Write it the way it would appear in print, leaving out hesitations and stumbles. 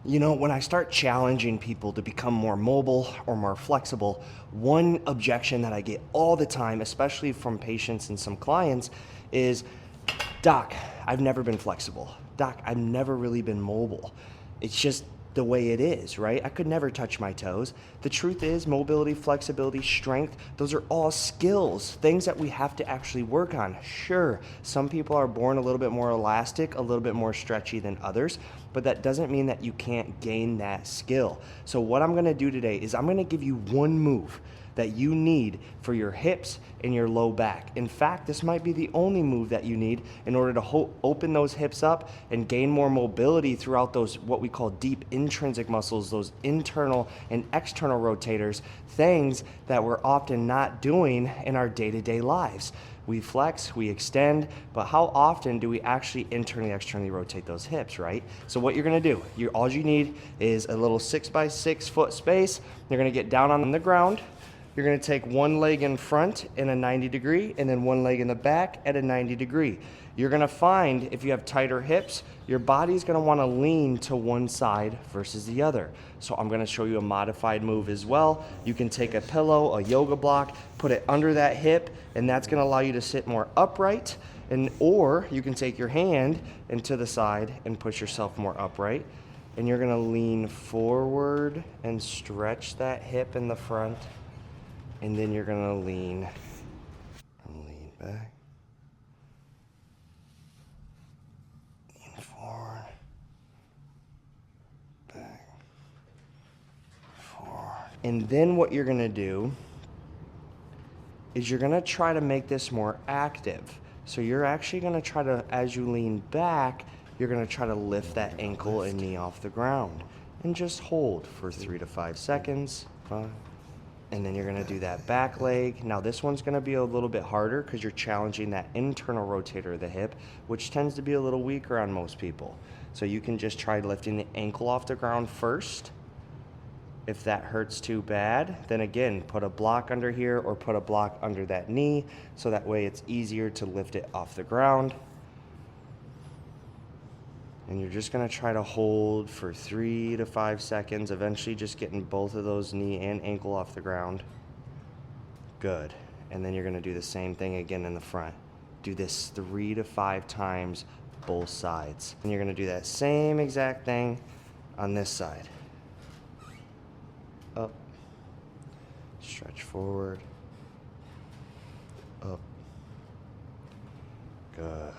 You know, when I start challenging people to become more mobile or more flexible, one objection that I get all the time, especially from patients and some clients, is, Doc, I've never been flexible. Doc, I've never really been mobile. It's just the way it is, right? I could never touch my toes. The truth is, mobility, flexibility, strength, those are all skills, things that we have to actually work on. Sure, some people are born a little bit more elastic, a little bit more stretchy than others, but that doesn't mean that you can't gain that skill. So what I'm gonna do today is I'm gonna give you one move that you need for your hips and your low back. In fact, this might be the only move that you need in order to open those hips up and gain more mobility throughout those what we call deep intrinsic muscles, those internal and external rotators, things that we're often not doing in our day-to-day lives. We flex, we extend, but how often do we actually internally, externally rotate those hips, right? So what you're gonna do, all you need is a little 6x6 foot space. You're gonna get down on the ground. You're gonna take one leg in front in a 90 degree and then one leg in the back at a 90 degree. You're gonna find if you have tighter hips, your body's gonna wanna lean to one side versus the other. So I'm gonna show you a modified move as well. You can take a pillow, a yoga block, put it under that hip, and that's gonna allow you to sit more upright. Or you can take your hand into the side and push yourself more upright. And you're gonna lean forward and stretch that hip in the front. And then you're gonna lean back, lean forward, back, forward. And then what you're gonna do is you're gonna try to make this more active. So you're actually gonna try to, as you lean back, you're gonna try to lift that ankle and knee off the ground. And just hold for 3 to 5 seconds. 5. And then you're gonna do that back leg. Now this one's gonna be a little bit harder because you're challenging that internal rotator of the hip, which tends to be a little weaker on most people. So you can just try lifting the ankle off the ground first. If that hurts too bad, then again, put a block under here or put a block under that knee, so that way it's easier to lift it off the ground. And you're just gonna try to hold for 3 to 5 seconds, eventually just getting both of those knee and ankle off the ground. Good. And then you're gonna do the same thing again in the front. Do this 3 to 5 times, both sides. And you're gonna do that same exact thing on this side. Up, stretch forward, up, good.